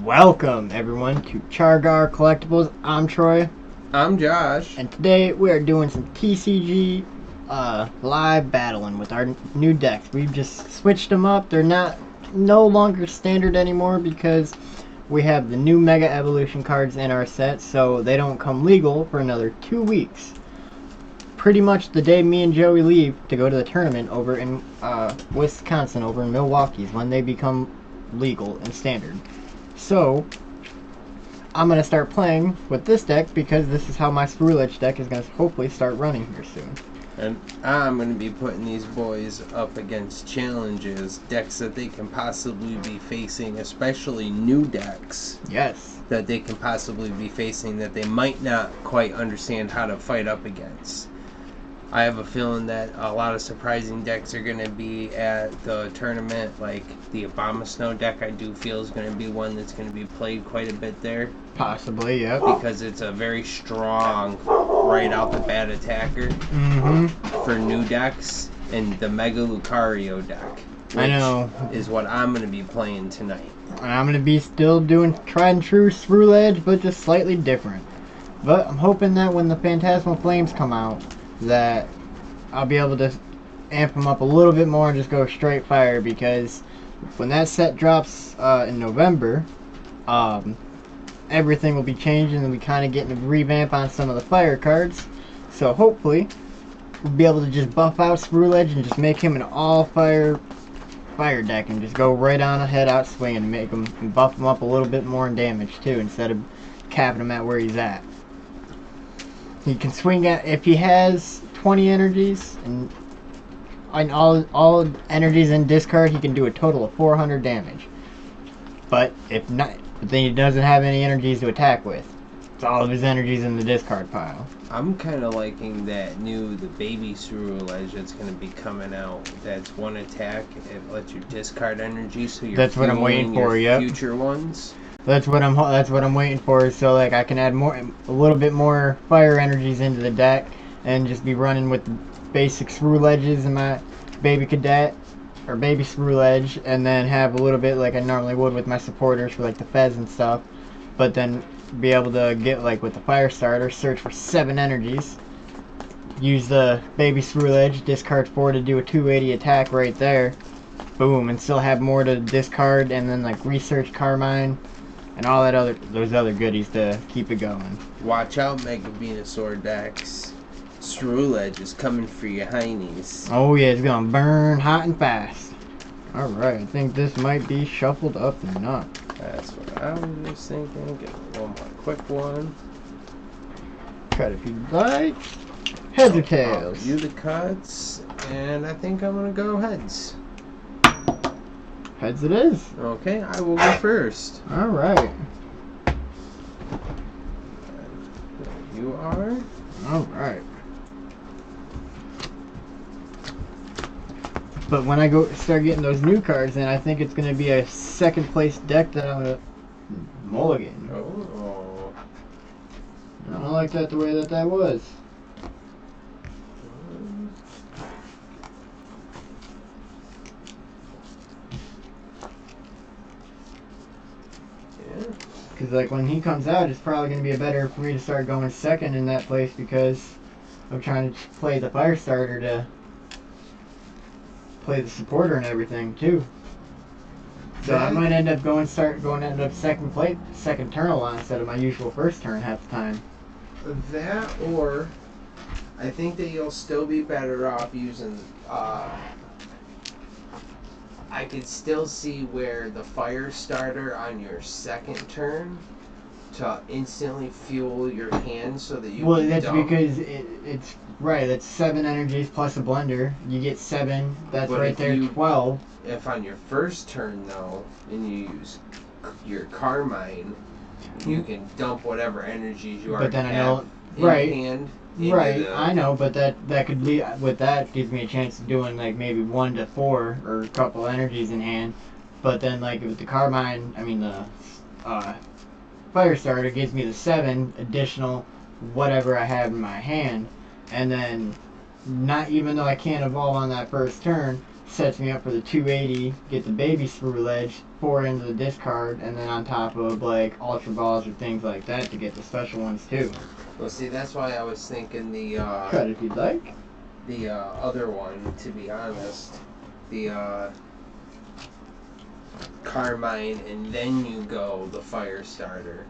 Welcome everyone to Chargar Collectibles. I'm Troy, I'm Josh. and today we are doing some TCG live battling with our new decks. We've just switched them up. They're no longer standard anymore because we have the new Mega Evolution cards in our set, so they don't come legal for another 2 weeks. Pretty much the day me and Joey leave to go to the tournament over in Wisconsin, over in Milwaukee, is when they become legal and standard. So, I'm going to start playing with this deck because this is how my Skrulage deck is going to hopefully start running here soon. And I'm going to be putting these boys up against challenges, decks that they can possibly be facing, especially new decks. Yes. That they can possibly be facing that they might not quite understand how to fight up against. I have a feeling that a lot of surprising decks are going to be at the tournament, like the Abomasnow deck I do feel is going to be one that's going to be played quite a bit there. Possibly, yep. Because it's a very strong, right out the bat attacker for new decks, and the Mega Lucario deck, which I know. is what I'm going to be playing tonight. I'm going to be still doing tried and true Skrulage, but just slightly different. But I'm hoping that when the Phantasmal Flames come out, that I'll be able to amp them up a little bit more and just go straight fire, because when that set drops in November, everything will be changing and we kind of getting a revamp on some of the fire cards. So hopefully we'll be able to just buff out Skrulage and just make him an all fire deck and just go right on ahead out swinging and make him and buff him up a little bit more in damage too, instead of capping him at where he's at. He can swing at, if he has 20 energies and all energies in discard, he can do a total of 400 damage. But if not, then he doesn't have any energies to attack with. It's all of his energies in the discard pile. I'm kind of liking the baby Skrulage that's going to be coming out. That's one attack. It lets you discard energy, so you're That's what I'm waiting for. Yep. Future ones. That's what I'm waiting for, so like I can add a little bit more fire energies into the deck and just be running with the basic Skrulages in my baby cadet or baby Skrulage, and then have a little bit like I normally would with my supporters for like the Fez and stuff, but then be able to get like with the fire starter, search for 7 energies, use the baby Skrulage, discard 4 to do a 280 attack right there, boom, and still have more to discard, and then like research Carmine and all that those other goodies to keep it going. Watch out, Mega Venusaur decks. Skrulage is coming for your heinies. Oh yeah, it's gonna burn hot and fast. Alright, I think this might be shuffled up and not. That's what I was just thinking. Get one more quick one. Cut if you'd like. Heads or tails? You the cuts, and I think I'm gonna go heads. Heads it is. Okay, I will go first. Alright. You are? Alright. But when I start getting those new cards in, I think it's going to be a second place deck that I'm going to mulligan. Oh. I don't like that the way that was. Because like when he comes out, it's probably going to be better for me to start going second in that place, because I'm trying to play the fire starter to play the supporter and everything too. So I might end up second turn a lot instead of my usual first turn half the time. That, or I think that you'll still be better off using I could still see where the fire starter on your second turn to instantly fuel your hand so that you can that's dump. because it's right, that's 7 energies plus a blender. You get 7, that's But right there, 12. If on your first turn though, and you use your Carmine, you can dump whatever energies you already have in hand. Right, I know, but that could be, with that gives me a chance of doing like maybe 1 to 4 or a couple energies in hand. But then like with the Carmine, the fire starter gives me the 7 additional whatever I have in my hand, and then not even though I can't evolve on that first turn, sets me up for the 280, get the baby Skrulage, 4 into the discard, and then on top of like Ultra Balls or things like that to get the special ones too. Well, see, that's why I was thinking the Cut if you'd like. The other one, to be honest, the Carmine, and then you go the Fire Starter.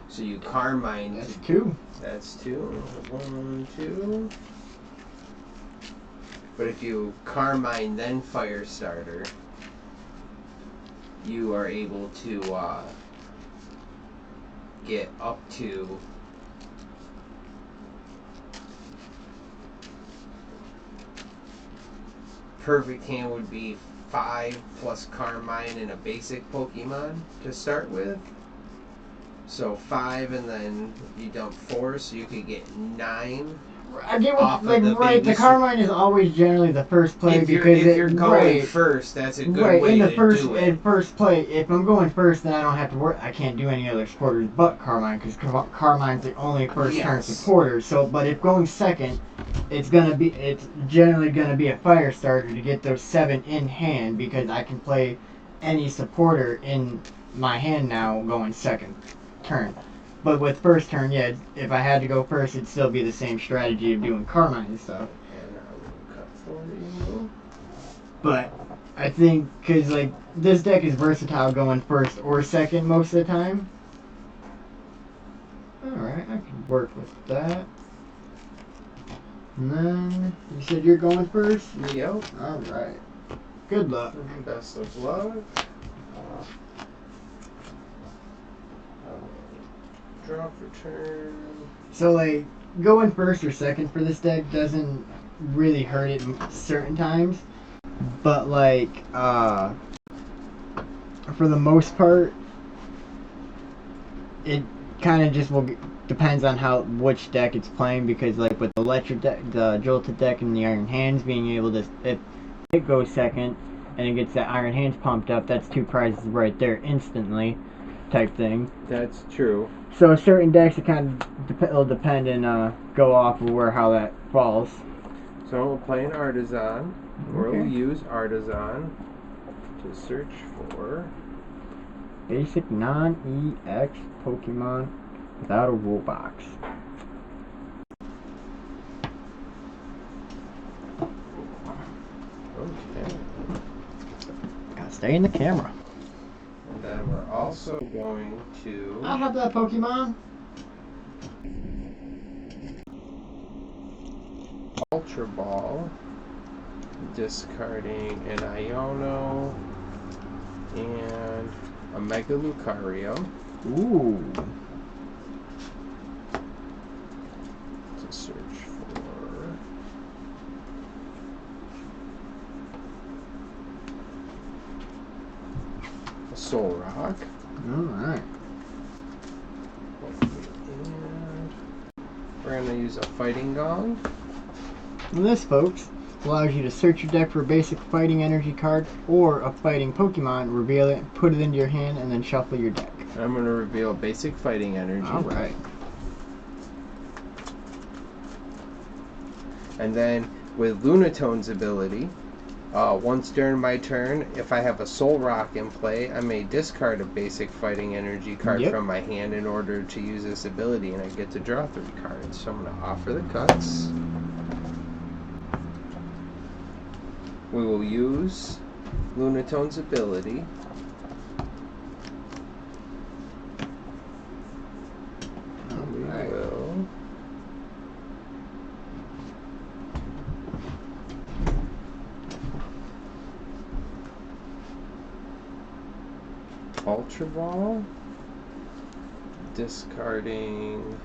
So you Carmine. That's 2. That's 2. 1, 2. But if you Carmine then Fire Starter, you are able to get up to perfect hand would be 5 plus Carmine and a basic Pokemon to start with. So 5, and then you dump 4, so you could get 9. I get what, like, right, the Carmine is always generally the first play if because you're going right, first, that's a good right, way in the to first, do it. in first play, if I'm going first, then I don't have to worry, I can't do any other supporters but Carmine, because Carmine's the only first turn supporter, so, but if going second, it's generally gonna be a Fire Starter to get those 7 in hand, because I can play any supporter in my hand now going second turn. But with first turn, yeah, if I had to go first, it'd still be the same strategy of doing Carmine and stuff. And I will cut for you. But I think, because, like, this deck is versatile going first or second most of the time. Alright, I can work with that. And then, you said you're going first? Yep. Alright. Good luck. Best of luck. Draw for turn. So, like, going first or second for this deck doesn't really hurt it certain times. But, like, for the most part, it kind of just depends on which deck it's playing, because, like, with the electric deck, the Jolted deck and the Iron Hands, being able to, if it goes second and it gets that Iron Hands pumped up, that's 2 prizes right there instantly, type thing. That's true. So certain decks, it kind of will depend and go off of how that falls. So we'll play an Artisan. Okay. We'll use Artisan to search for basic non-EX Pokemon without a rule box. Okay. Gotta stay in the camera. And then we're also going to I'll have that Pokemon. Ultra Ball, discarding an Iono and a Mega Lucario. Ooh. To search for a Soul Rock. Alright. And we're going to use a Fighting Gong. And this, folks, allows you to search your deck for a basic fighting energy card or a fighting Pokemon, reveal it, put it into your hand, and then shuffle your deck. I'm going to reveal basic fighting energy. Alright. And then with Lunatone's ability, once during my turn, if I have a Soul Rock in play, I may discard a basic fighting energy card from my hand in order to use this ability, and I get to draw 3 cards. So I'm going to offer the cuts. We will use Lunatone's ability. We will Ultra Ball, discarding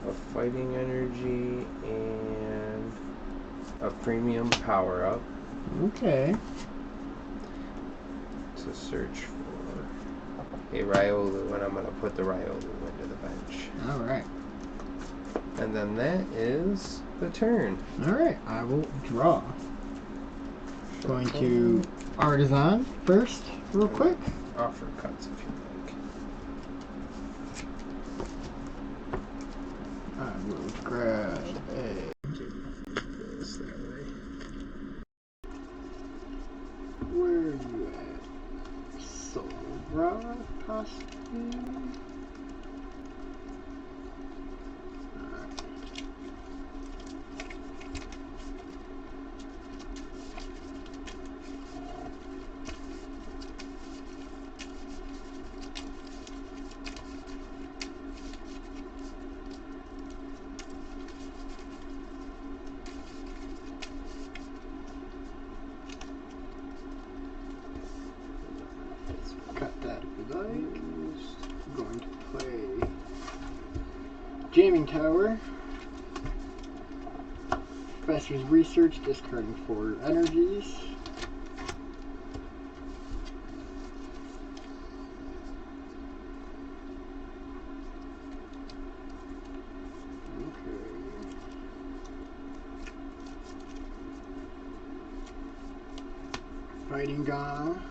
a fighting energy and a premium power up. Okay. To search for a Riolu, and I'm going to put the Riolu into the bench. Alright. And then that is the turn. Alright, I will draw. Going to Artisan first, real quick. Offer cuts if you like. I will grab a... This that way. possibly. Cut that if you like. I'm going to play Jamming Tower. Professor's Research, discarding 4 energies. Fighting Gong.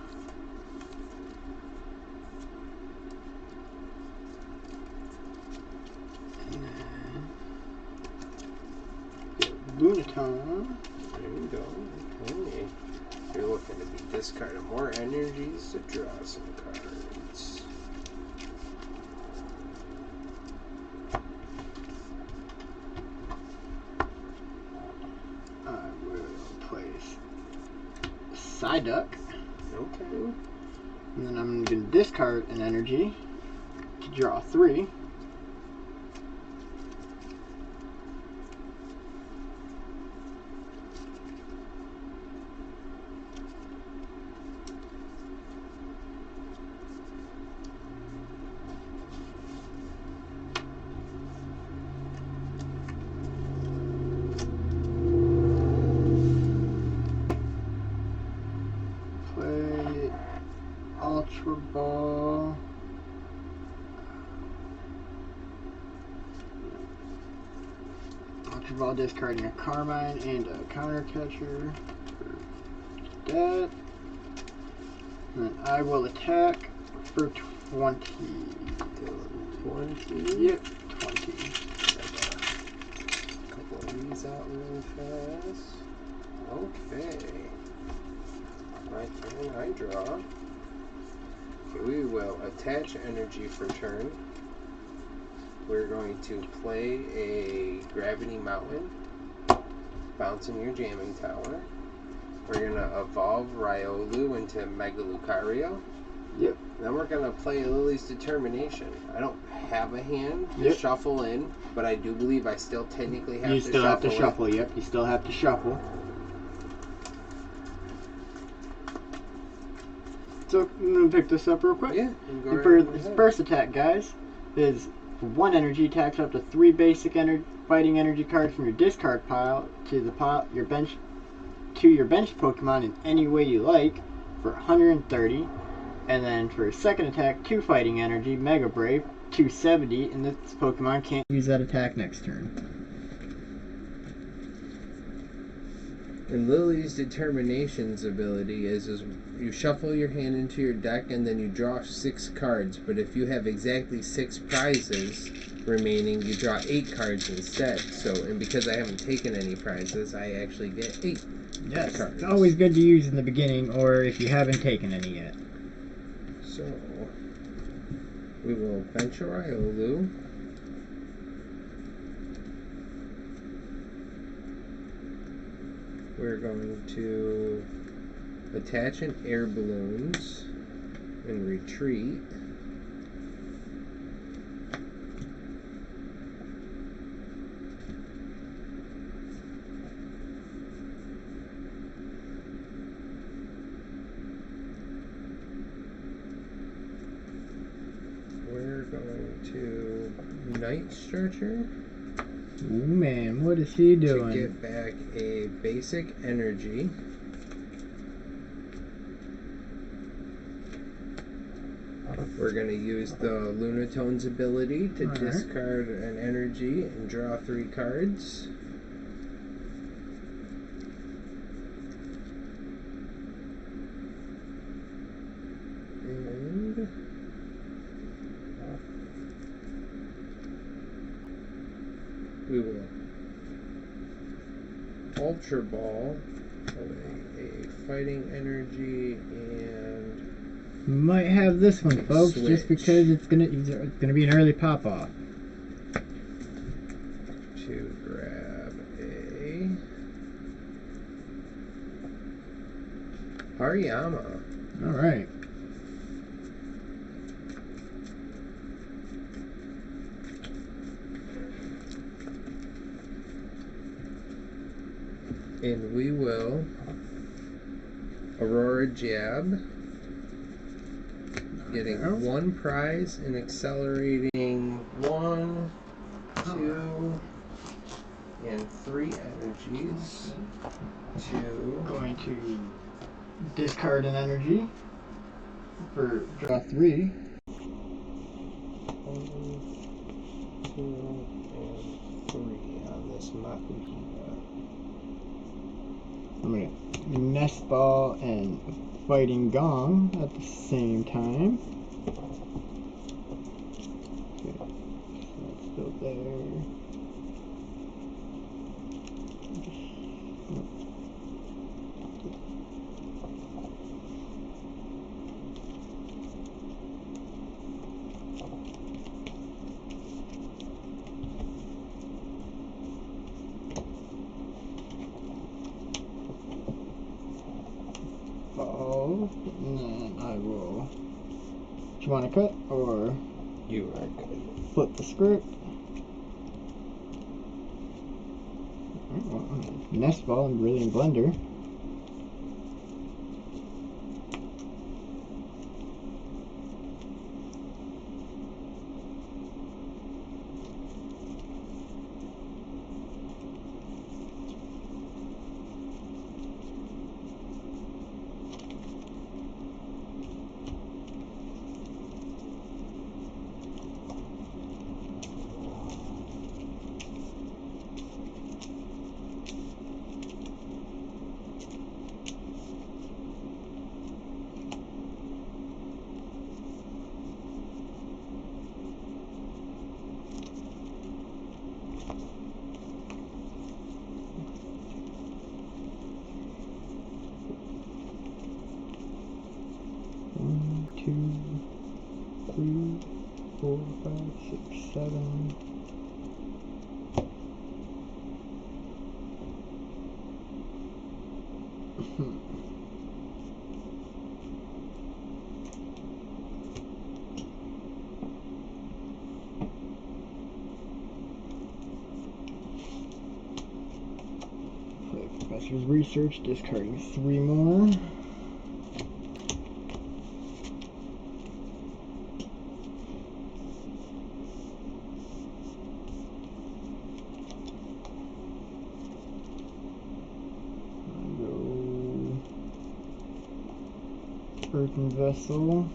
And then Lunaton. There you go. Okay. You're looking to be discarding more energies to draw some cards. I will place Psyduck. Okay. And then I'm going to discard an energy to draw 3. Play Ultra Ball. Ultra Ball, discarding a Carmine and a Counter Catcher for that. And then I will attack for 20. 20. Yep, 20. A couple of these out really fast. Okay. My turn, I draw. Okay, we will attach energy for turn. We're going to play a Gravity Mountain, bouncing your Jamming Tower. We're going to evolve Riolu into Mega Lucario. Yep. Then we're going to play Lily's Determination. I don't have a hand to Yep. shuffle in, but I do believe I still technically have to shuffle. You still have to shuffle, yep. You still have to shuffle. So I'm going to pick this up real quick. Yeah. And for his first attack, guys, is for 1 energy, attacks up to 3 basic fighting energy cards from your discard pile to the pile, your bench, to your bench Pokemon in any way you like for 130. And then for his second attack, 2 fighting energy, Mega Brave, 270, and this Pokemon can't use that attack next turn. And Lily's Determination's ability is you shuffle your hand into your deck and then you draw 6 cards. But if you have exactly 6 prizes remaining, you draw 8 cards instead. So, and because I haven't taken any prizes, I actually get 8 Yes, cards. it's always good to use in the beginning or if you haven't taken any yet. So, we will bench a Riolu. We're going to attach an Air Balloons and retreat. We're going to Night Stretcher. Ooh man, what is he doing? To get back a basic energy. We're going to use the Lunatone's ability to discard an energy and draw 3 cards. And we will Ultra Ball, a fighting energy, and Might have this one, folks, Switch. just because it's gonna be an early pop off. To grab a Hariyama. All right. And we will Aurora Jab, getting one prize and accelerating 1, 2, and 3 energies to Going to discard an energy for draw 3. 1, 2, and 3 on this Makuhita. I'm gonna Nest Ball and Fighting Gong at the same time. Okay, so that's still there. Ball, and then I will. Do you want to cut or You are good. flip the script? Nest Ball and Brilliant Blender. One, two, three, 4, 5, 6, 7. Play Professor's Research, discarding 3 more. Earthen Vessel.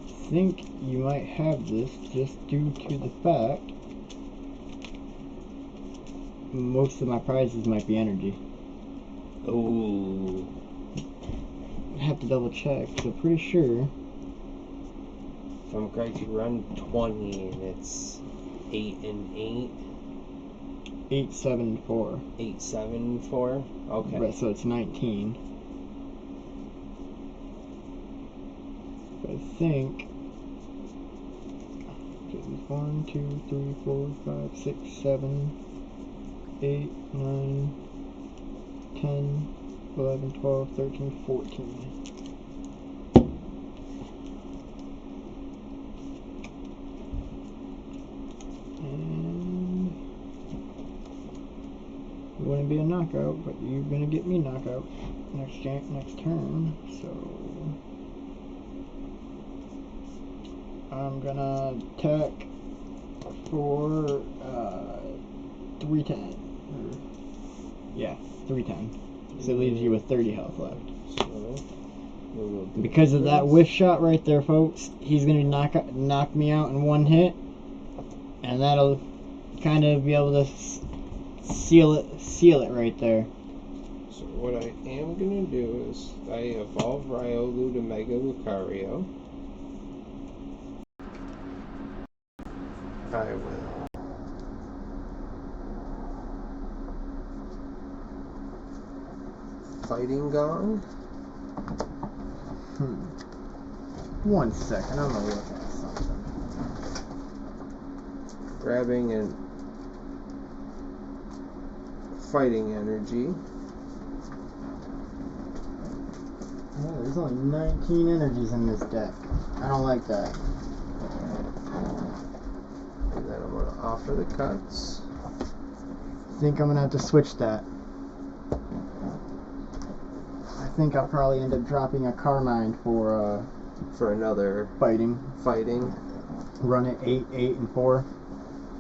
I think you might have this just due to the fact most of my prizes might be energy. Oh. I have to double check, so pretty sure. If I'm correct, you run 20 and it's 8 and 8. 8, 7, 4. 8, 7, 4? Okay. Right, so it's 19. I think. Okay, 1, 2, 3, 4, 5, 6, 7, 8, 9, 10, 11, 12, 13, 14. And it wouldn't be a knockout, but you're gonna get me knockout next turn. So I'm gonna attack for 310. Yeah, 310. So it leaves you with 30 health left. So Because of that whiff shot right there, folks, he's gonna knock me out in one hit, and that'll kind of be able to seal it right there. So what I am gonna do is I evolve Riolu to Mega Lucario. I will Fighting Gong. 1 second, I'm gonna look at something. Grabbing and Fighting Energy. Yeah, there's only 19 energies in this deck. I don't like that. And then I'm going to offer the cuts. I think I'm gonna have to switch that. I think I'll probably end up dropping a Carmine for another fighting. Run it 8, 8, and 4.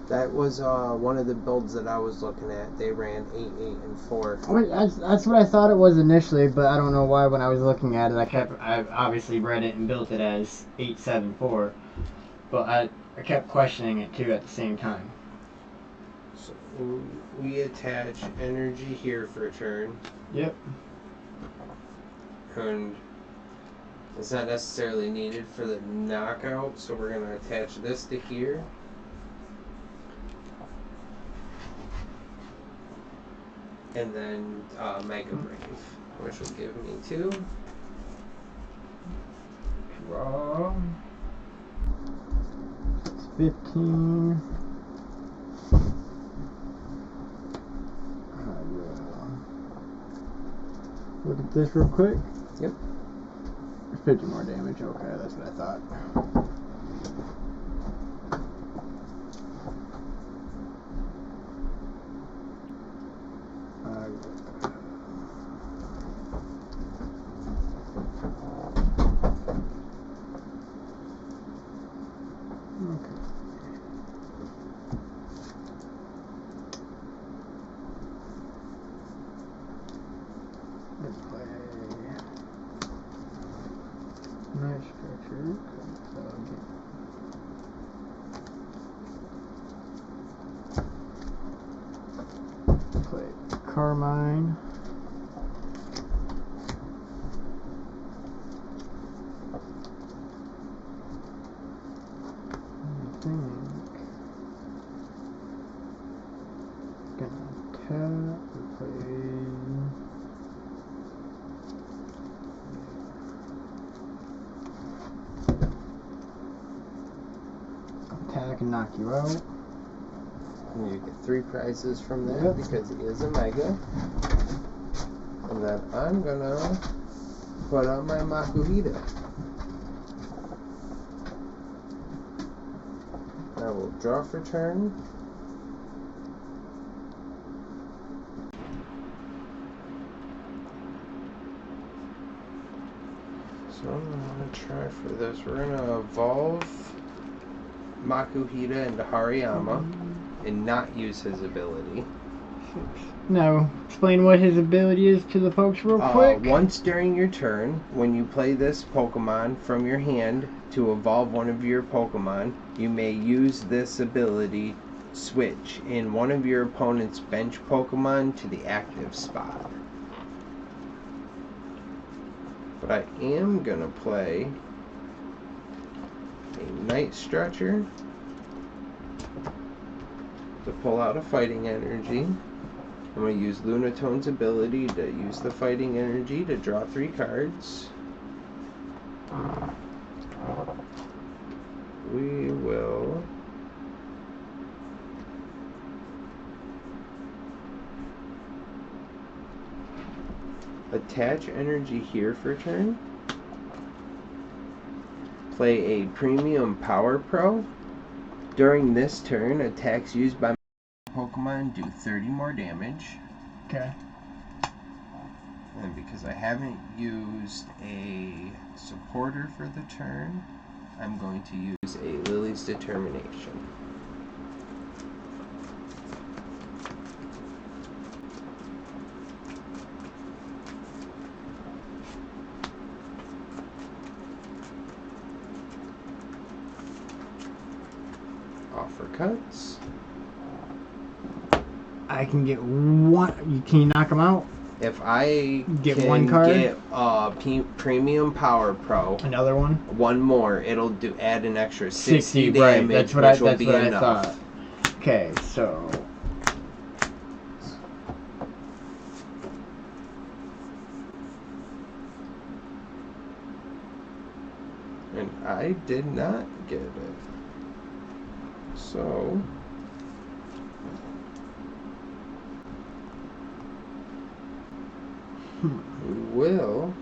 That was one of the builds that I was looking at. They ran 8, 8, and 4. That's what I thought it was initially, but I don't know why when I was looking at it, I obviously read it and built it as 8, 7, 4. But I kept questioning it too at the same time. So we attach energy here for a turn. Yep. And it's not necessarily needed for the knockout, so we're going to attach this to here. And then Mega Brave, which will give me 2. Draw. It's 15. I will look at this real quick. Yep. 50 more damage. Okay, that's what I thought. Nice structure. Play Carmine. I think gonna tap and play. Attack and knock you out. And you get 3 prizes from that. Yep. Because he is a Mega. And then I'm gonna put on my Makuhita. I will draw for turn. So I'm gonna try for this. We're gonna evolve Makuhita into Hariyama and not use his ability. No, explain what his ability is to the folks real quick. Once during your turn, when you play this Pokemon from your hand to evolve one of your Pokemon, you may use this ability switch in one of your opponent's bench Pokemon to the active spot. But I am gonna play a Night Stretcher to pull out a Fighting Energy. I'm going to use Lunatone's ability to use the Fighting Energy to draw 3 cards. We will attach energy here for a turn. Play a Premium Power Pro. During this turn, attacks used by Pokemon do 30 more damage. Okay. And because I haven't used a supporter for the turn, I'm going to use a Lily's Determination. Offer cuts. I can get one. Can you knock him out? If I Get can one card? get Premium Power Pro, Another one? one more, it'll add an extra 60 right. damage, That's what which will that's be what enough. I thought. Okay, so I did not get it. So we will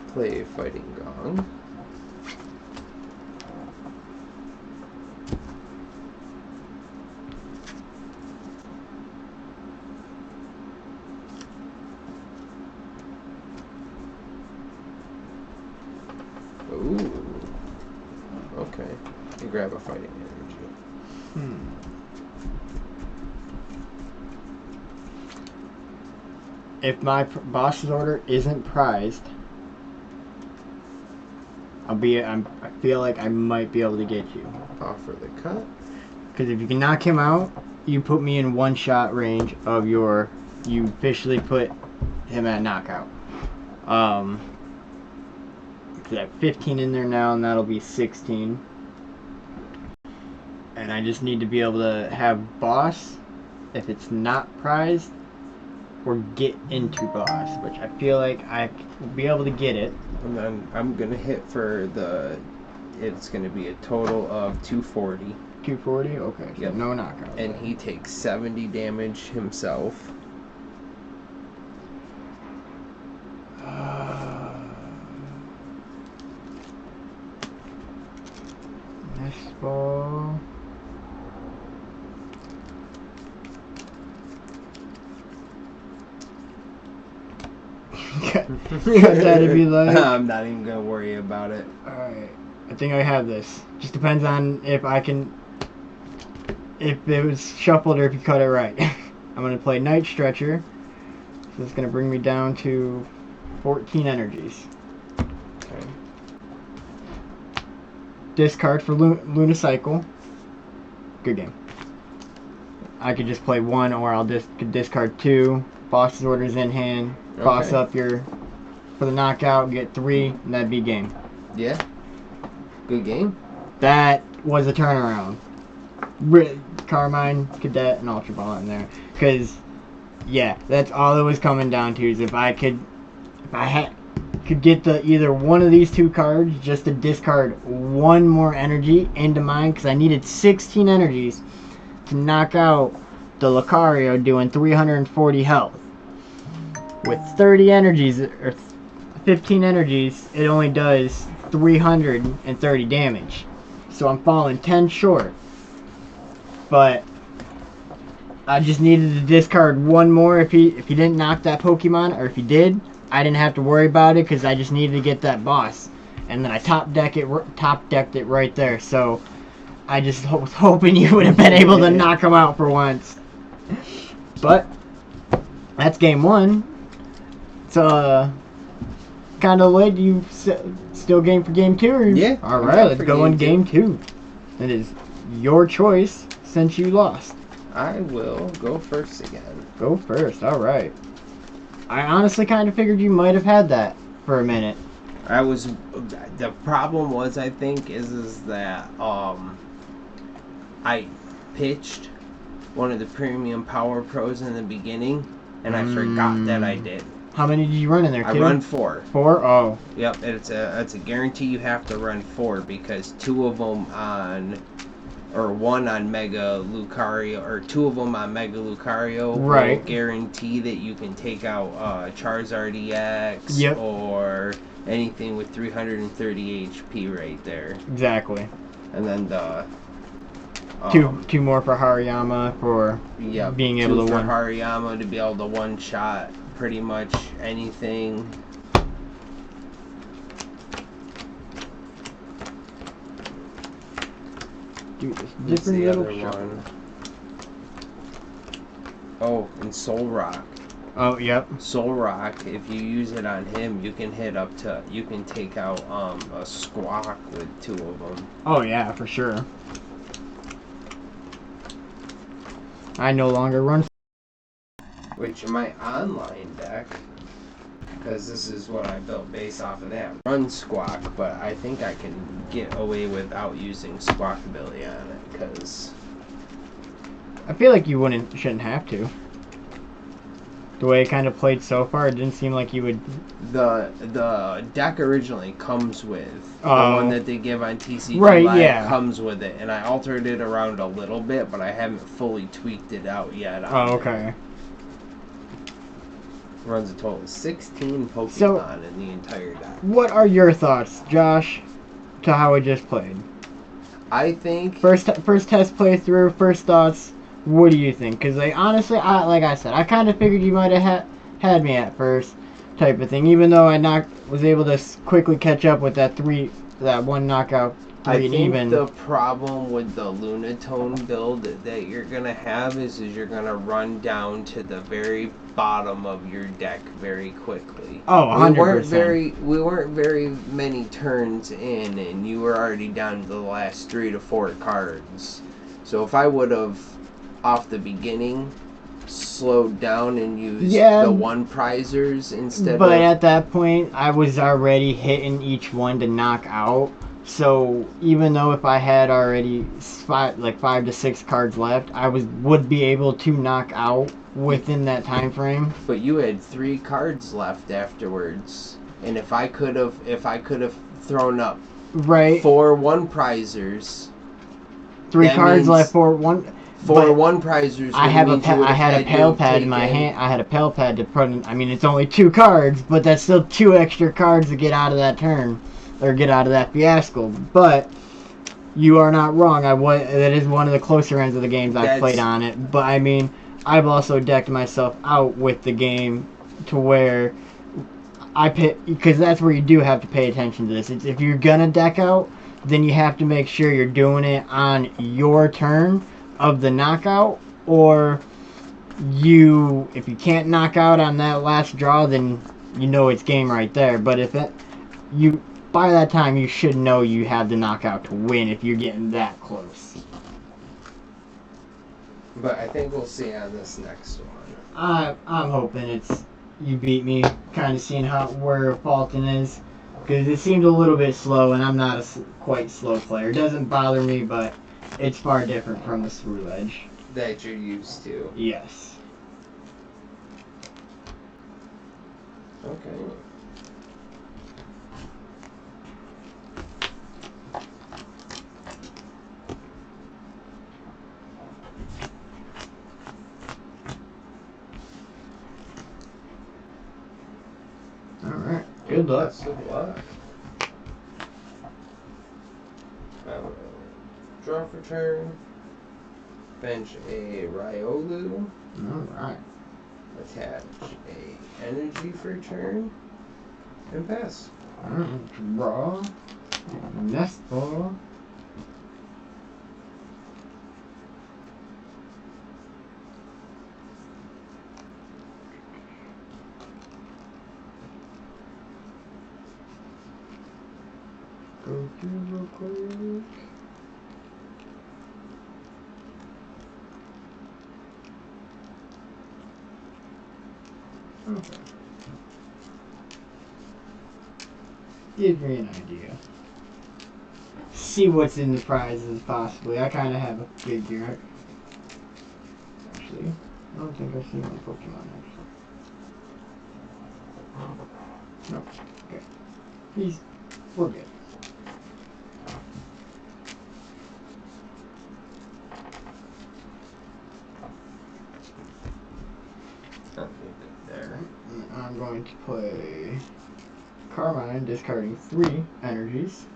play Fighting Gong. Ooh. Okay. You grab a fighting energy. If my boss's order isn't prized, I feel like I might be able to get you. Offer the cut. Because if you can knock him out, you put me in one shot range of your. You officially put him at knockout. So I have 15 in there now, and that'll be 16. And I just need to be able to have boss, if it's not prized, or get into boss, which I feel like I will be able to get it. And then I'm gonna hit for the. It's gonna be a total of 240. 240? Okay. So yep. No knockout. And he takes 70 damage himself. Next ball. Cut that if you like. I'm not even gonna worry about it. Alright. I think I have this. Just depends on if I can. If it was shuffled or if you cut it right. I'm gonna play Night Stretcher. So it's gonna bring me down to 14 energies. Okay. Discard for Lunicycle. Good game. I could just play one, or I'll could discard two. Boss's orders in hand. Boss Okay. up your for the knockout. Get 3, and that'd be game. Yeah. Good game. That was a turnaround. Carmine, Cadet, and Ultra Ball in there. Because, yeah, that's all it was coming down to. Is if I could get either one of these two cards just to discard one more energy into mine, because I needed 16 energies to knock out the Lucario doing 340 health. With 30 energies, or 15 energies, it only does 330 damage. So I'm falling 10 short. But I just needed to discard one more if he didn't knock that Pokemon, or if he did, I didn't have to worry about it because I just needed to get that boss. And then I top decked it right there. So I just was hoping you would have been able to knock him out for once. But that's game 1. So kind of late. You still game for game 2? Or? Yeah. All right, let's go in game 2. It is your choice since you lost. I will go first again. Go first. All right. I honestly kind of figured you might have had that for a minute. The problem was, I think, is that I pitched one of the premium power pros in the beginning, and I forgot that I did. How many did you run in there? 2? I run 4. 4? Oh. Yep, it's a guarantee you have to run 4 because 2 of them or 1 on Mega Lucario, or 2 of them on Mega Lucario right. will guarantee that you can take out Charizard EX yep. or anything with 330 HP right there. Exactly. And then the two more for Hariyama for being able to one. Hariyama to be able to one shot pretty much anything. Dude, this different the little other shot. one? Oh, and Soul Rock. Oh, yep. Soul Rock, if you use it on him, you can take out a Squawk with 2 of them. Oh yeah, for sure. I no longer run. Which in my online deck, because this is what I built based off of that, run Squawk, but I think I can get away without using Squawk ability on it, because I feel like you shouldn't have to. The way it kind of played so far, it didn't seem like you would. The deck originally comes with the Oh. one that they give on TCG Right, Live yeah. comes with it, and I altered it around a little bit, but I haven't fully tweaked it out yet. Oh, okay. Runs a total of 16 Pokemon in the entire deck. What are your thoughts, Josh, to how it just played? I think First test playthrough, first thoughts. What do you think? Because honestly, like I said, I kind of figured you might have had me at first, type of thing. Even though I was able to quickly catch up with that one knockout. I think even. the problem with the Lunatone build that you're gonna have is you're gonna run down to the very bottom of your deck very quickly. Oh, 100%. We weren't very many turns in, and you were already down to the last 3 to 4 cards. So if I would have, off the beginning, slowed down and used the one prizers instead. But at that point, I was already hitting each one to knock out. So even though if I had already 5 to 6 cards left, I would be able to knock out within that time frame. But you had 3 cards left afterwards, and if I could have thrown up 4 one prizers, 3 cards left for one. 4 one prizers. I had a pale pad in my hand. I had a pale pad to put in. I mean, it's only 2 cards, but that's still 2 extra cards to get out of that turn. Or get out of that fiasco. But you are not wrong. That is one of the closer ends of the games I've played on it. But I mean, I've also decked myself out with the game to where because that's where you do have to pay attention to this. If you're gonna deck out, then you have to make sure you're doing it on your turn of the knockout, or if you can't knock out on that last draw, then you know it's game right there. But by that time, you should know you have the knockout to win if you're getting that close. But I think we'll see on this next one. I'm hoping you beat me, kind of seeing where Fulton is. Because it seemed a little bit slow, and I'm not a quite slow player. It doesn't bother me, but it's far different from the Swirl Edge. That you're used to. Yes. Okay. Alright, good luck. Best of luck. Draw for turn. Bench a Riolu. Alright. Attach a energy for turn. And pass. Alright, draw. Nest ball. Go through real quick. Okay. Give me an idea. See what's in the prizes, possibly. I kind of have a figure. Actually, I don't think I've seen my Pokemon, actually. Nope. Okay. We're good. There. I'm going to play Carmine, discarding 3 energies.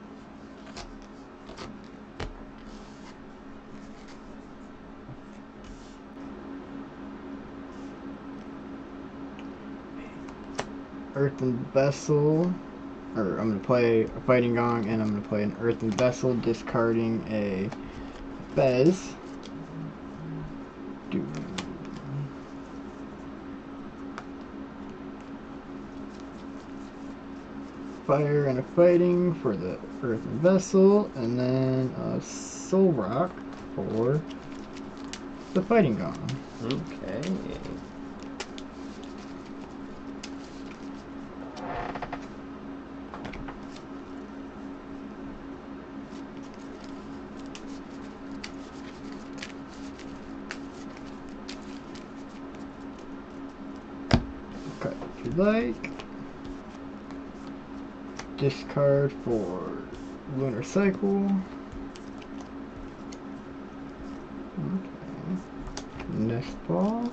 Earthen Vessel, or I'm going to play a Fighting Gong, and I'm going to play an Earthen Vessel, discarding a Bez. Fire and a Fighting for the Earthen Vessel, and then a Soul Rock for the Fighting Gong. Okay. like. Discard for Lunar Cycle. Okay. Nest Ball.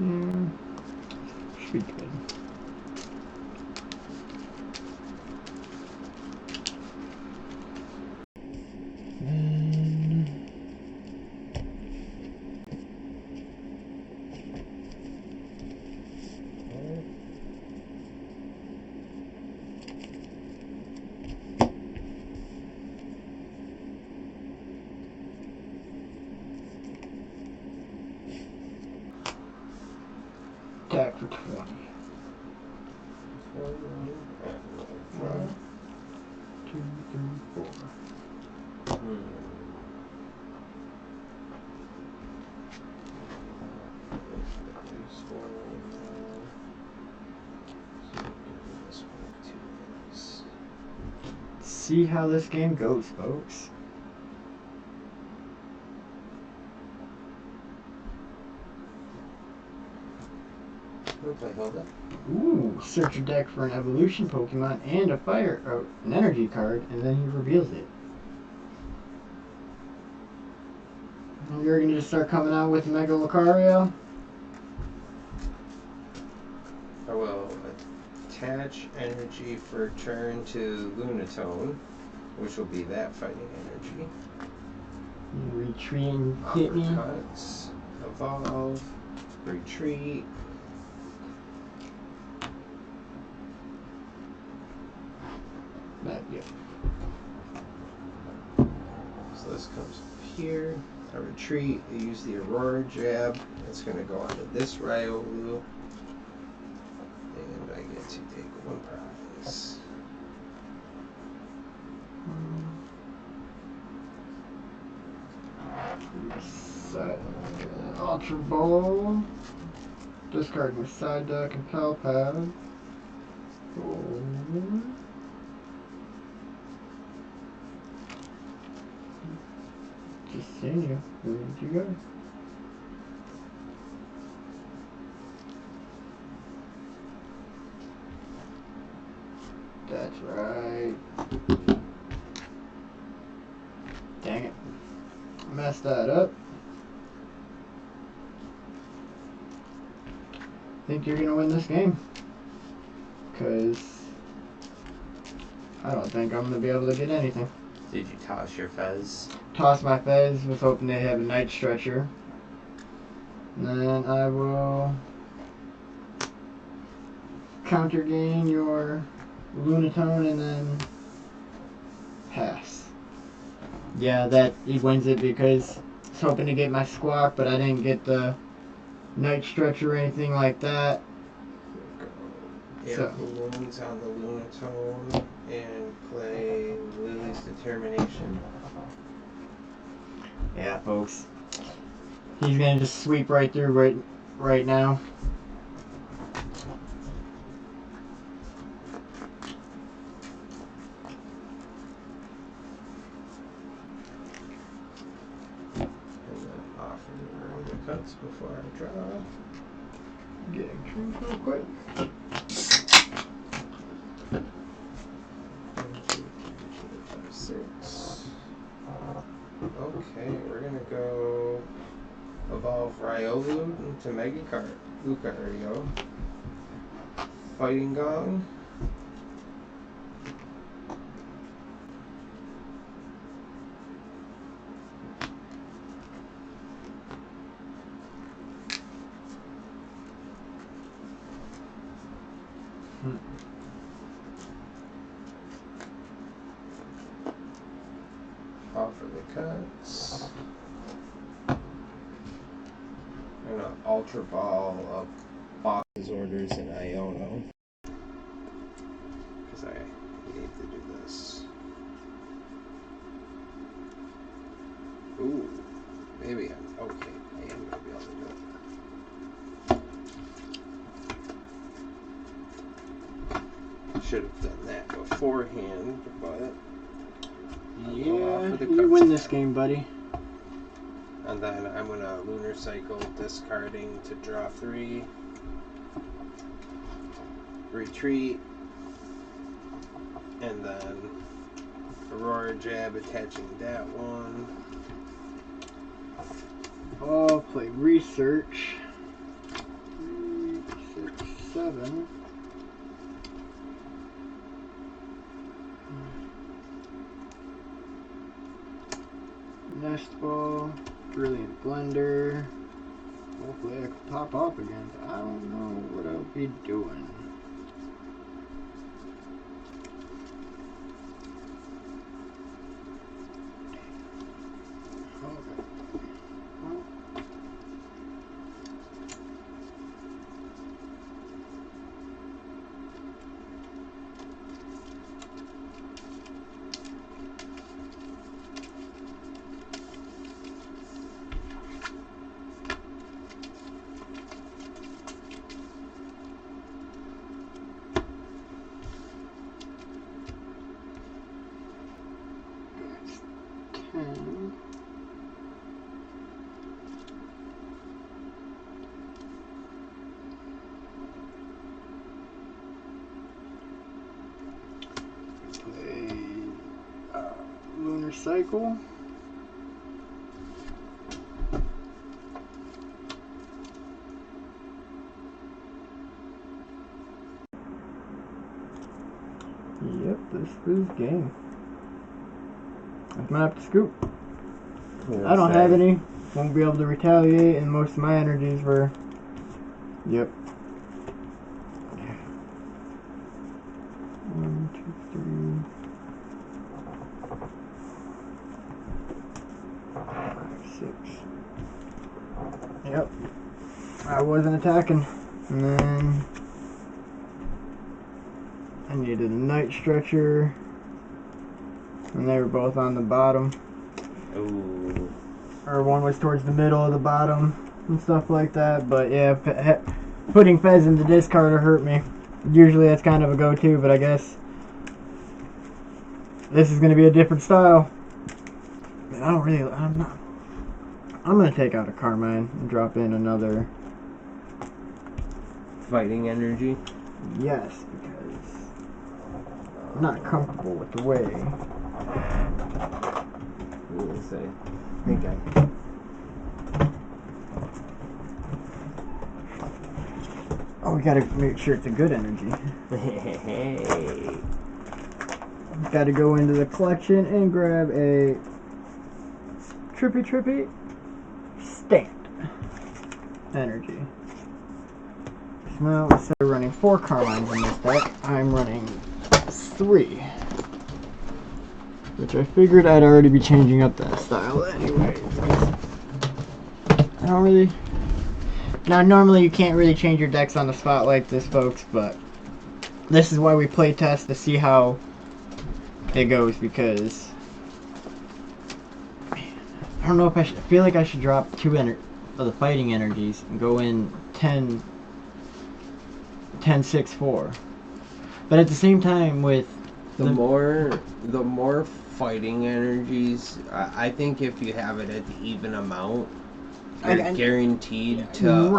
Yeah, should be good. Attack for 20. 1, 2, 3, 4. See how this game goes, folks. Ooh, search your deck for an evolution Pokemon and a fire, or an energy card, and then he reveals it. And you're gonna just start coming out with Mega Lucario? I will attach energy for turn to Lunatone, which will be that fighting energy. You retreat and hit me. Uppercuts, evolve, retreat. Yeah. So this comes up here. I retreat, I use the Aurora Jab. It's going to go onto this Riolu. And I get to take one prize. Ultra Ball. Discard my side deck and Pal Pad. Just seeing you. Where'd you go? That's right. Dang it. Messed that up. Think you're gonna win this game. Cause I don't think I'm gonna be able to get anything. Did you toss your Fez? Toss my Fez, was hoping they have a Night Stretcher. And then I will counter gain your Lunatone and then pass. Yeah, that he wins it because I was hoping to get my Squawk, but I didn't get the Night Stretcher or anything like that. Air Balloons on the Lunatone and play Lily's Determination. Yeah, folks. He's gonna just sweep right through right now. And then offer to earn the cuts before I draw. Getting trees real quick. 1, 2, 3, 4, 5, 6. Okay, we're gonna go evolve Riolu into Mega Lucario. Fighting Gong. Offer the cuts. I'm gonna Ultra Ball up Box's orders in Iono. Because I need to do this. Ooh, maybe I'm okay. I am gonna be able to do it. Should have done that beforehand, but Yeah, for the you win cutscene. this game, buddy. And then I'm gonna Lunar Cycle, discarding to draw 3. Retreat. And then Aurora Jab, attaching that one. Oh, play Research. 3, 6, 7. Nest Ball. Brilliant Blender. Hopefully I can top off again. I don't know what I'll be doing. Okay. Well, that's 10. Play Lunar Cycle. Yep, this is game. I'm gonna have to scoop. I don't have any. Won't be able to retaliate, and most of my energies were. Yep. 1, 2, 3, 5, 6. Yep. I wasn't attacking. And then I needed a Night Stretcher. And they were both on the bottom. Ooh. Or one was towards the middle of the bottom and stuff like that. But yeah, putting Fez in the discard hurt me. Usually that's kind of a go-to, but I guess this is going to be a different style. I'm going to take out a Carmine and drop in another. Fighting energy? Yes, because I'm not comfortable with the way. What did I say? I think I. Oh, we gotta make sure it's a good energy. Hey. Gotta go into the collection and grab a Trippy Stand energy. So now instead of running 4 Carmines in this deck, I'm running 3. Which I figured I'd already be changing up that style anyways. I don't really... Now, normally you can't really change your decks on the spot like this, folks, but this is why we play test to see how it goes, because I don't know if I feel like I should drop 2 of the fighting energies and go in 10, 6, 4. But at the same time, with the more fighting energies, I think if you have it at the even amount, you're guaranteed to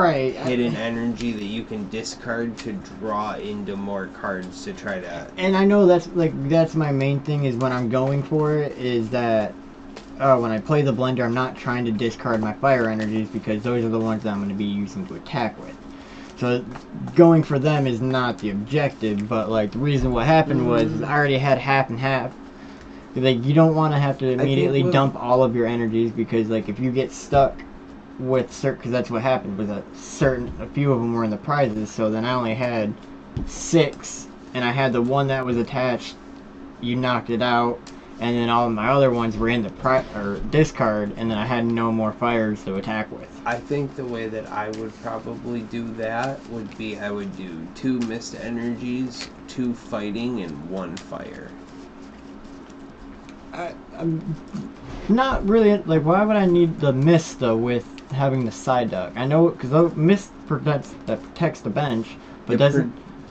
hit an energy that you can discard to draw into more cards to try to. And I know that's my main thing is when I'm going for it is that when I play the blender, I'm not trying to discard my fire energies because those are the ones that I'm going to be using to attack with. So going for them is not the objective, but like the reason what happened was is I already had half and half. Like you don't want to have to immediately dump all of your energies because like if you get stuck with certain, because that's what happened was a few of them were in the prizes, so then I only had 6 and I had the one that was attached, you knocked it out, and then all of my other ones were in the discard, and then I had no more fires to attack with. I think the way that I would probably do that would be I would do 2 mist energies, 2 fighting, and 1 fire. I'm not really like. Why would I need the mist though with having the side duck? I know because mist protects the bench, but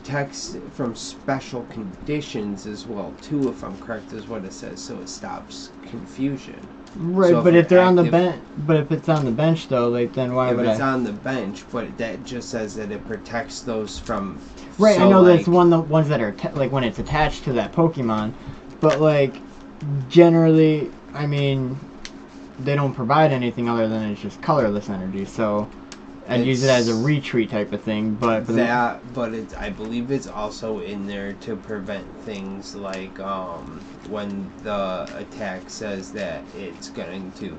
protects from special conditions as well too, if I'm correct, is what it says, so it stops confusion. Right, So but if they're on the active- bench, but if it's on the bench though, like then why if would it's I? on the bench, but that just says that it protects those from. Right, so I know like, that's the ones that are like when it's attached to that Pokemon, but like generally, I mean, they don't provide anything other than it's just colorless energy. So I'd use it as a retreat type of thing. But it's, I believe it's also in there to prevent things like when the attack says that it's going to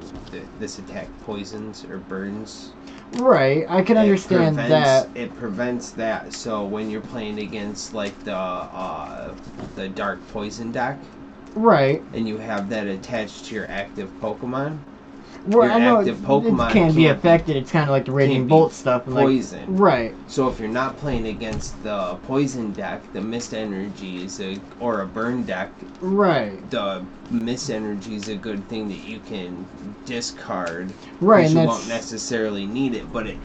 this attack poisons or burns. right, I can understand that. It prevents that. So when you're playing against like the dark poison deck, Right. and you have that attached to your active Pokemon, Right, your I know active Pokemon it can't be affected. It's kind of like the Raging Bolt stuff. And poison. Like, right. So if you're not playing against the poison deck, the mist energy is or a burn deck. Right. The mist energy is a good thing that you can discard. Right, because and you that's, won't necessarily need it, but it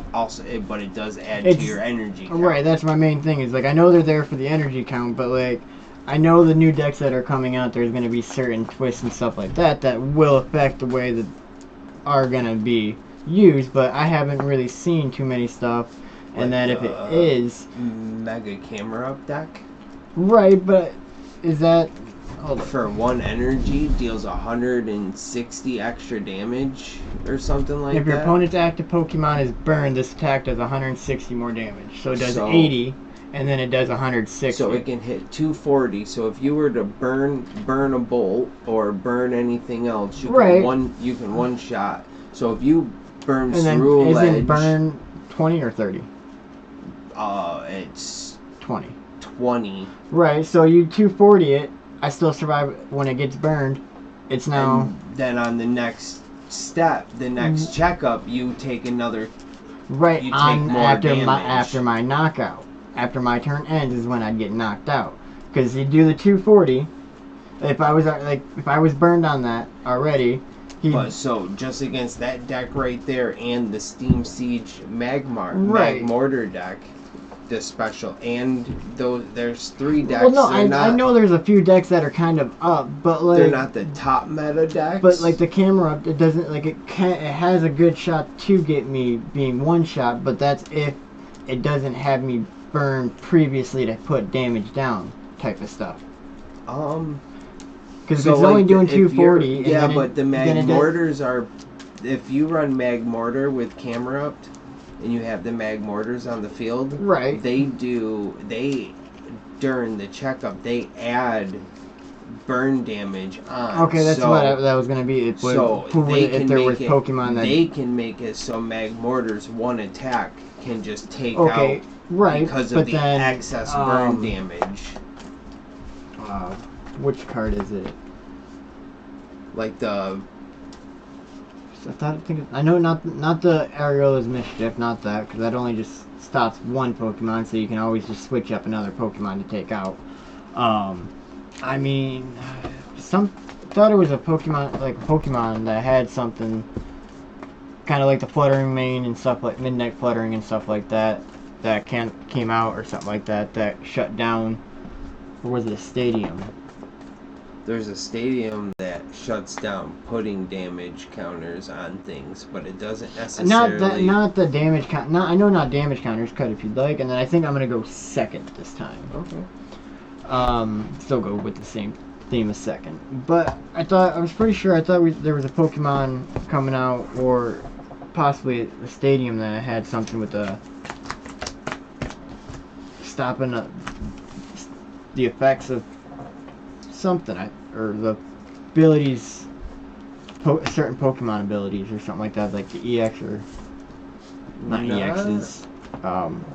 does add to your energy count. Right, that's my main thing. Is like I know they're there for the energy count, but like I know the new decks that are coming out, there's going to be certain twists and stuff like that that will affect the way that are going to be used, but I haven't really seen too many stuff, and like that if it is Mega Camera Up deck. Right, but is that for one energy deals 160 extra damage or something like that. If your opponent's active Pokemon is burned, this attack does 160 more damage. So it does 80, and then it does 160. So it can hit 240. So if you were to burn a bolt or burn anything else, you can one shot. So if you burn through a ledge, isn't burn 20 or 30? It's 20. 20. Right. So you 240 it. I still survive when it gets burned. It's now. And then on the next step, the next checkup, you take another. Right. You take more damage. After my knockout. After my turn ends is when I'd get knocked out. Because you do the 240. If I was burned on that already. But so just against that deck right there and the Steam Siege Magmortar deck. The special and there's 3 decks. Well, no, I know there's a few decks that are kind of up, but like they're not the top meta decks. But like the camera up, it doesn't like it has a good shot to get me being one shot, but that's if it doesn't have me burn previously to put damage down type of stuff. Because so it's only doing 240. Yeah, but the Magmortars are. If you run Magmortar with camera up. And you have the Magmortars on the field, right? During the checkup they add burn damage on. Okay, that's what that was gonna be. If there was Pokemon that they can make it so Magmortar's one attack can just take out because of the excess burn damage. Which card is it? Like the. I know not the Areola's Mischief, not that, because that only just stops one Pokemon, so you can always just switch up another Pokemon to take out. I mean, thought it was a Pokemon that had something kind of like the Fluttering Mane and stuff like Midnight Fluttering and stuff like that came out or something like that shut down. Or was it a stadium? There's a stadium that shuts down putting damage counters on things, but it doesn't necessarily. Not the damage count. I know not damage counters. Cut if you'd like, and then I think I'm gonna go second this time. Okay. Still go with the same theme as second, but I was pretty sure there was a Pokemon coming out, or possibly a stadium that had something with the stopping the effects of something, or the abilities, certain Pokemon abilities or something like that, like the EX or not EXs.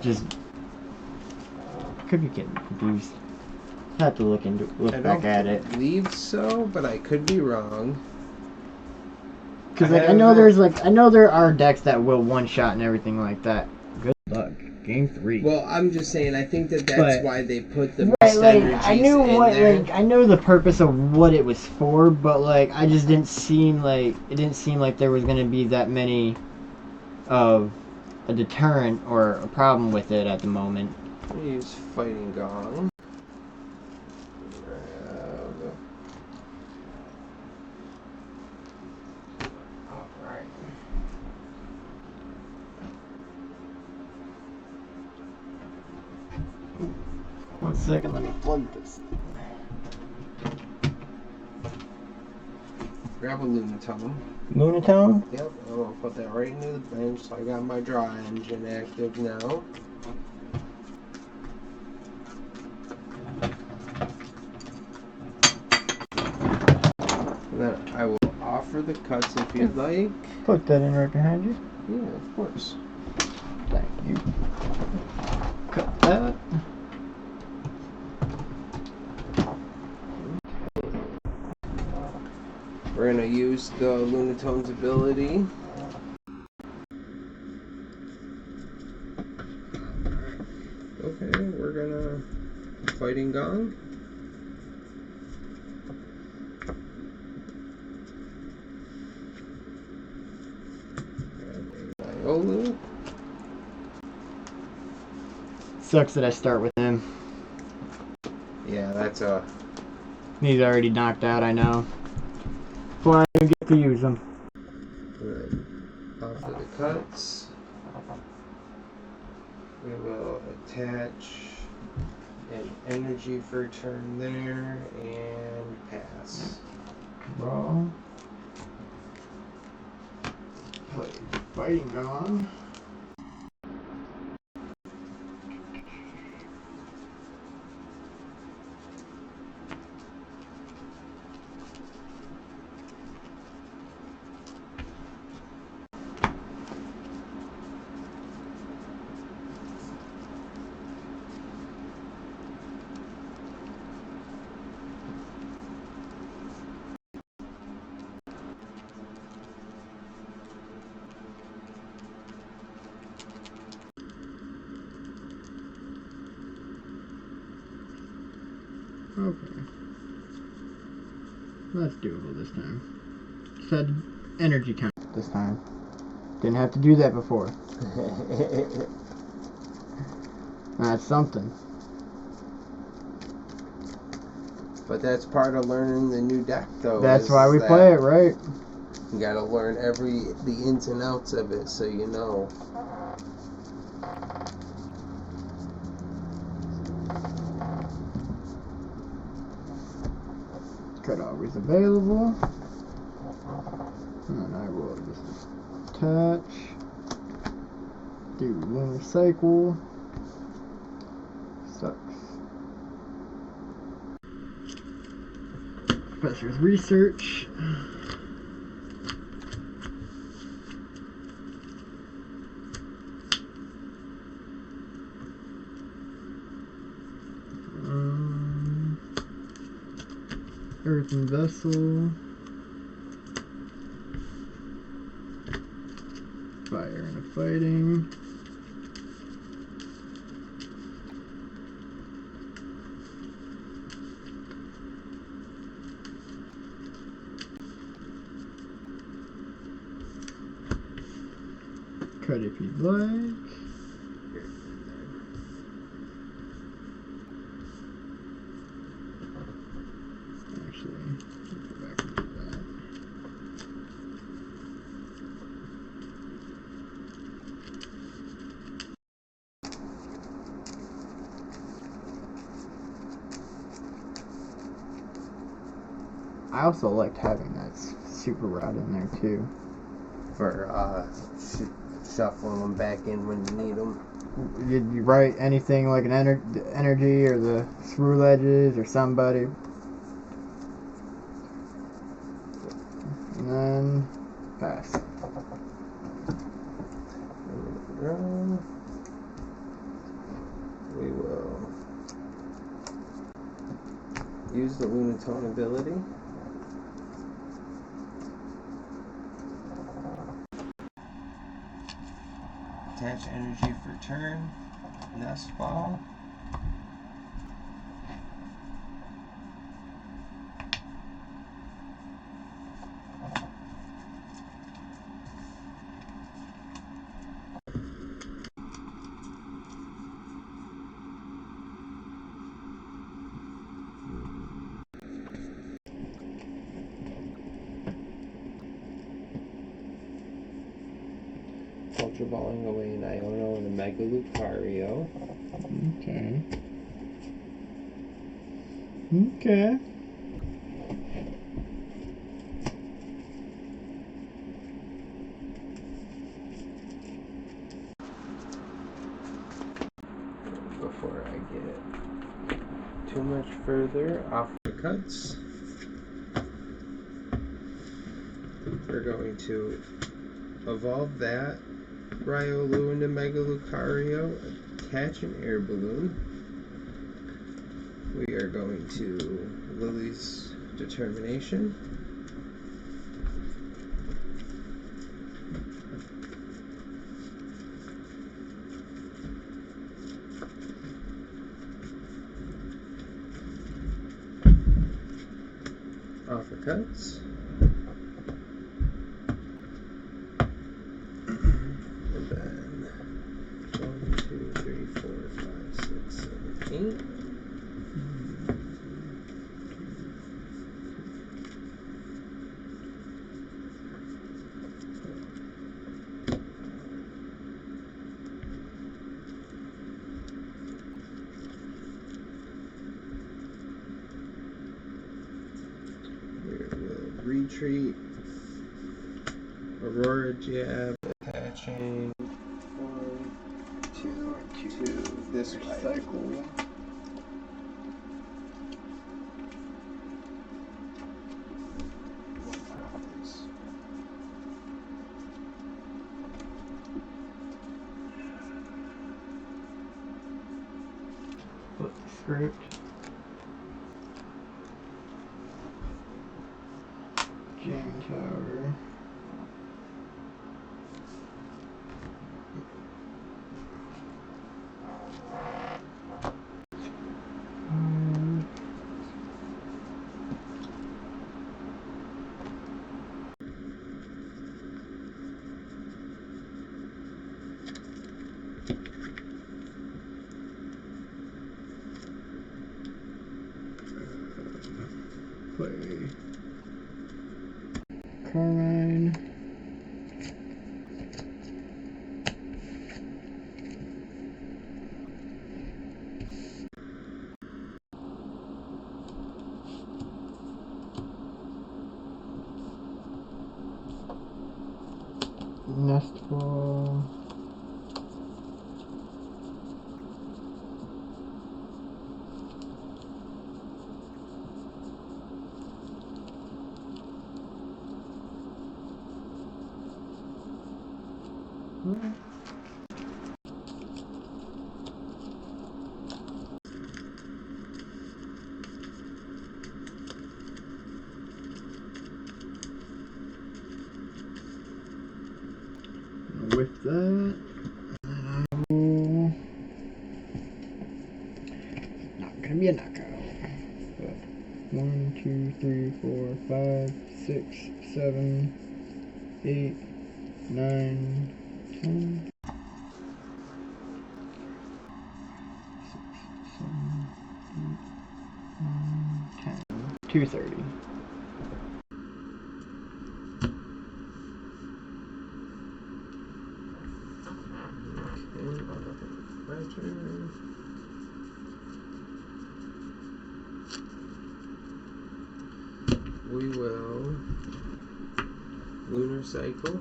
Just could be getting confused. Have to look back at it. I believe so, but I could be wrong. Because I know there are decks that will one shot and everything like that. Good luck. Game 3. Well, I'm just saying. I think that's why they put the energies there. I know the purpose of what it was for, but I just didn't seem like there was gonna be that many of a deterrent or a problem with it at the moment. Use Fighting Gong. Alright. 1 second, let me plug this. Grab a Lunatone. Lunatone? Yep, I'm gonna put that right into the bench. So I got my draw engine active now. And then I will offer the cuts if you'd like. Put that in right behind you. Yeah, of course. Thank you. Cut that. We're gonna use the Lunatone's ability. Okay, we're gonna Fighting Gong. Iolu. Sucks that I start with him. Yeah, that's a. He's already knocked out, I know. Well, I don't get to use him. Offer the cuts. We will attach an energy for a turn there and pass. Draw. Play Fighting Gong. Okay. That's doable this time. Just had energy count this time. Didn't have to do that before. That's something. But that's part of learning the new deck, though. That's why we play it, right? You gotta learn the ins and outs of it, so you know. Cut always available. And then I will just attach. Do lunar cycle. Sucks. Professor's research. Earthen vessel. Fire and a fighting. Cut if you'd like. Actually, let's go back and do that. I also liked having that super rod in there too. For shuffling them back in when you need them. Did you write anything like an energy or the screw ledges or somebody? And then pass. We will use the Lunatone ability. Attach energy for turn. Nest ball. Ultra Balling away an Iono and a Mega Lucario. Okay. Okay. Before I get too much further off the cuts, we're going to evolve that Riolu into Mega Lucario, attach an air balloon. We are going to Lily's Determination. Uppercuts. And then 1, 2, 3, 4, 5, 6, 7, 8. Retreat, Aurora Jab, attaching 1, 2, 2, this cycle. Flip the script. Jam Tower. Play Carmine. Nestball. With that, I will. Not gonna be a knockout. But 1, 2, 3, 4, 5, 6, 7, 8, 9, 10. 230. My turn. We will Lunar Cycle.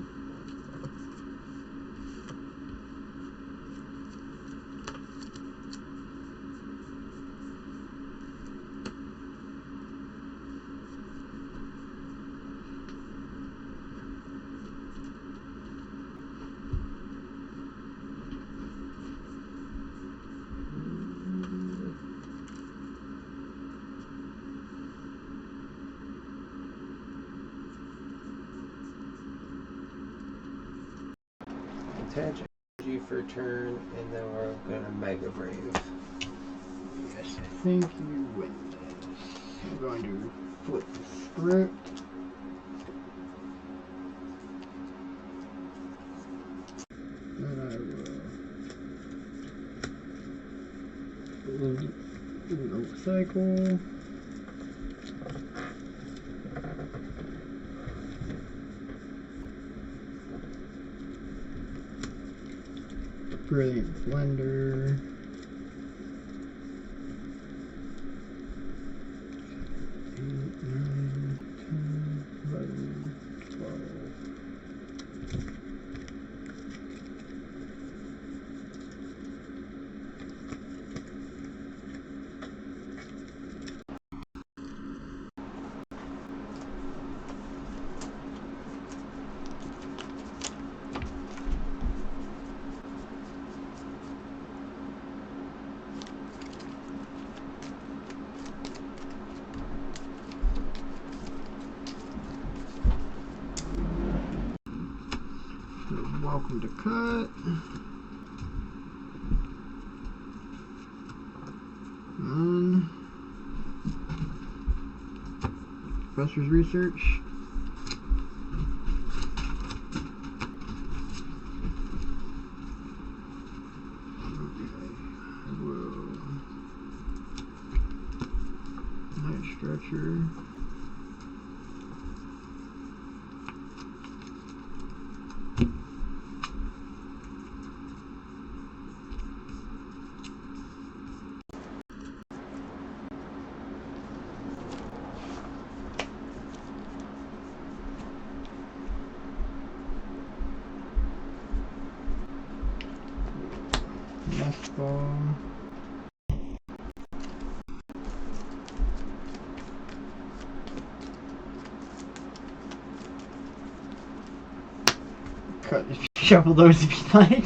Attach energy for turn, and then we're gonna Mega Brave. Yes, I think you win this. I'm going to flip the script. And I will do an cycle. Brilliant Blender. Eight, 9, 10, 11, 12. Welcome to cut. And Professor's research. Night stretcher. Nest ball. Cut, shuffle those if you like.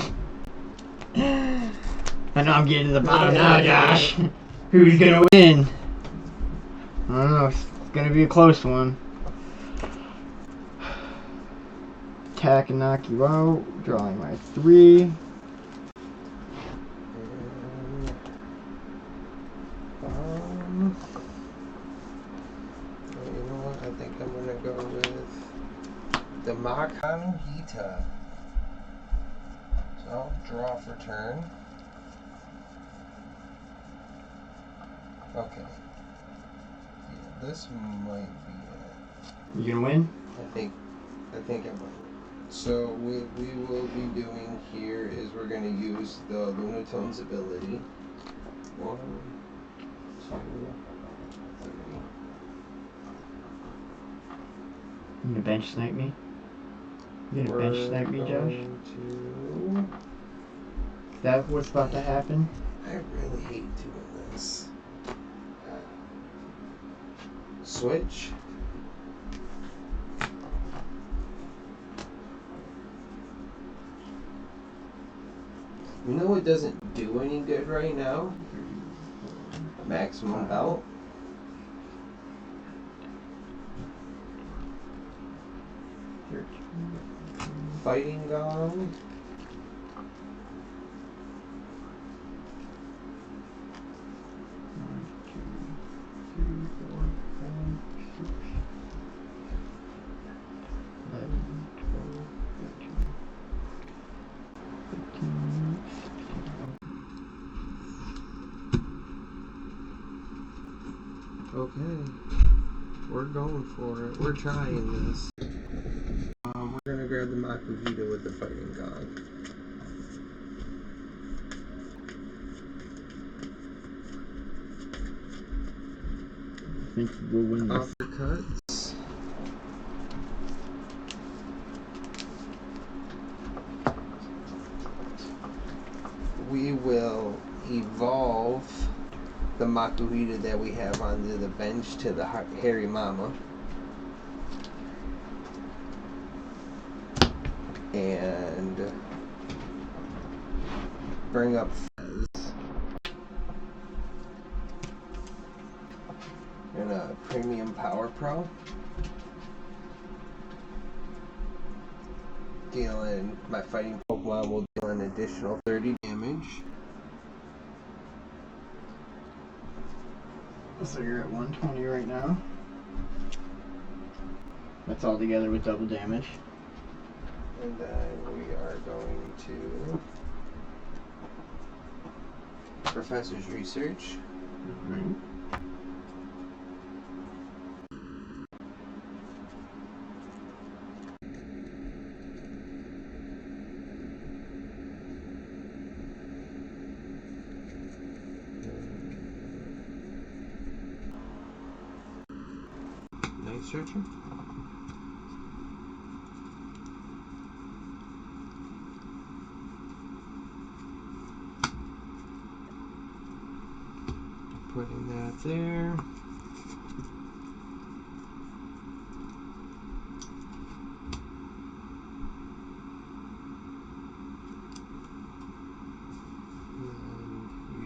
I know I'm getting to the bottom now, Josh. Who's gonna win? I don't know. It's gonna be a close one. Attack and knock you out. Drawing my 3. You know what? I think I'm gonna go with the Makanuhita. So I'll draw for turn. Okay. Yeah, this might be it. You gonna win? I think I might. So what we will be doing here is we're going to use the Lunatone's ability. 1, 2, 3. You gonna bench snipe me? You gonna bench snipe me, Josh? Is that what's about to happen? I really hate doing this. Switch. You know what doesn't do any good right now? Maximum belt. Fighting Gong. Okay, we're going for it. We're trying this. We're gonna grab the Makuhita with the Fighting Gong. I think we'll win this. Uppercuts. We will evolve the Makuhita that we have onto the bench to the Hairy Mama. And bring up Fez. And a Premium Power Pro. Dealing, my fighting Pokemon will deal an additional 30 damage. So you're at 120 right now. That's all together with double damage. And then we are going to Professor's Research. Right. Stretcher? Putting that there.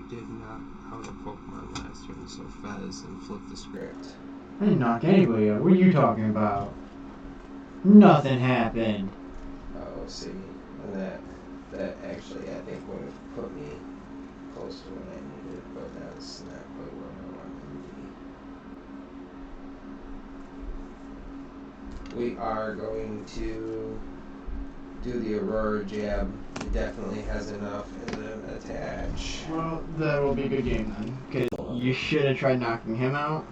Did knock out a Pokemon last turn, so Fez and flip the script. I didn't knock anybody out. What are you talking about? Nothing happened. Oh, see, and that actually I think would have put me close to what I needed, but that's not quite where I wanted to be. We are going to do the Aurora jab. It definitely has enough in the attach. Well, that will be a good game then. Because you should have tried knocking him out.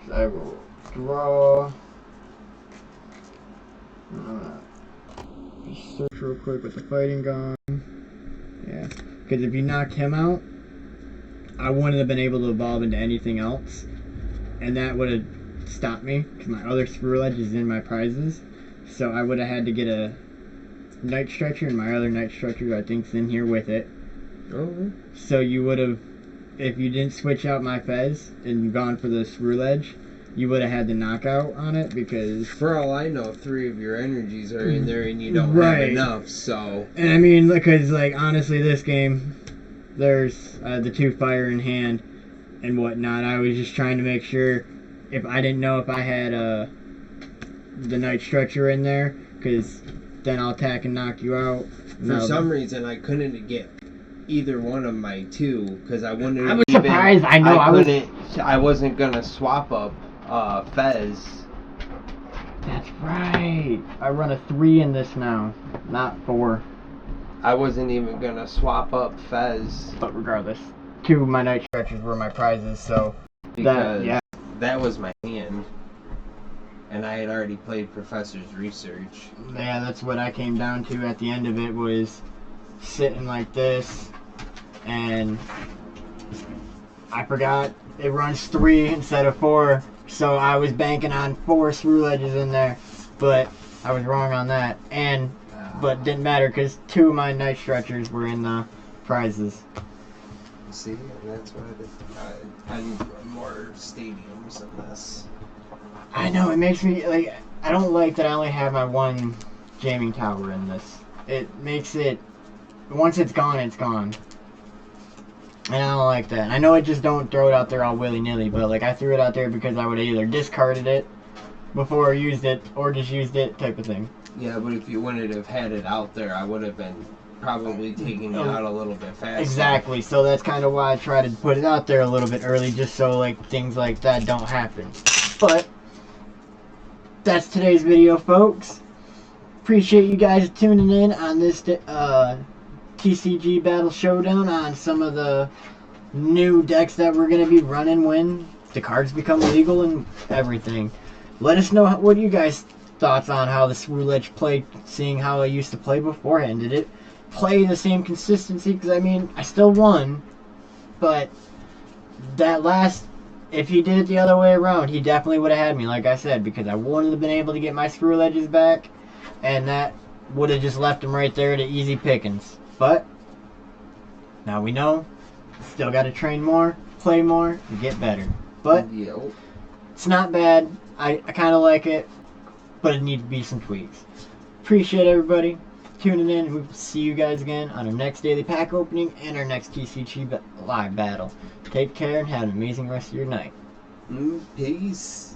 So I will draw. Just search real quick with the fighting gone. Yeah. Because if you knocked him out, I wouldn't have been able to evolve into anything else. And that would have stopped me. Because my other Squirrelage is in my prizes. So I would have had to get a Night Stretcher, and my other Night Stretcher I think's in here with it. Oh. So you would have, if you didn't switch out my Fez and gone for the Squirrelage, you would have had the knockout on it because... For all I know, 3 of your energies are in there and you don't right. have enough, so... And I mean, because, like, honestly, this game, there's the 2 fire in hand and whatnot. I was just trying to make sure if I didn't know if I had the Night Stretcher in there, because then I'll attack and knock you out. For some reason, I couldn't get either one of my 2, because I wouldn't have I was surprised. I know. I wasn't going to swap up Fez. That's right. I run a 3 in this now, not 4. I wasn't even going to swap up Fez. But regardless, 2 of my Night Stretchers were my prizes, so... Because that was my hand. And I had already played Professor's Research. Yeah, that's what I came down to at the end of it, was sitting like this, and I forgot it runs 3 instead of 4, so I was banking on 4 Squirrelages in there, but I was wrong on that, but didn't matter because 2 of my Night Stretchers were in the prizes. See, and that's why I need more stadiums than this. I know, it makes me, like, I don't like that I only have my 1 jamming tower in this. It makes it, once it's gone, it's gone. And I don't like that. I know I just don't throw it out there all willy-nilly, but, like, I threw it out there because I would have either discarded it before I used it, or just used it, type of thing. Yeah, but if you wouldn't have had it out there, I would have been probably taking it out a little bit faster. Exactly, so that's kind of why I try to put it out there a little bit early, just so, like, things like that don't happen. But that's today's video, folks. Appreciate you guys tuning in on this TCG Battle Showdown on some of the new decks that we're going to be running when the cards become legal and everything. Let us know what you guys thoughts on how the Squirrelage played, seeing how I used to play beforehand. Did it play the same consistency? Because, I mean, I still won, but that last... If he did it the other way around, he definitely would have had me, like I said, because I wouldn't have been able to get my Squirrelages back, and that would have just left him right there to easy pickings. But now we know, still got to train more, play more, and get better. But it's not bad. I kind of like it, but it needs to be some tweaks. Appreciate everybody tuning in. We'll see you guys again on our next daily pack opening and our next TCG live battle. Take care and have an amazing rest of your night. Peace.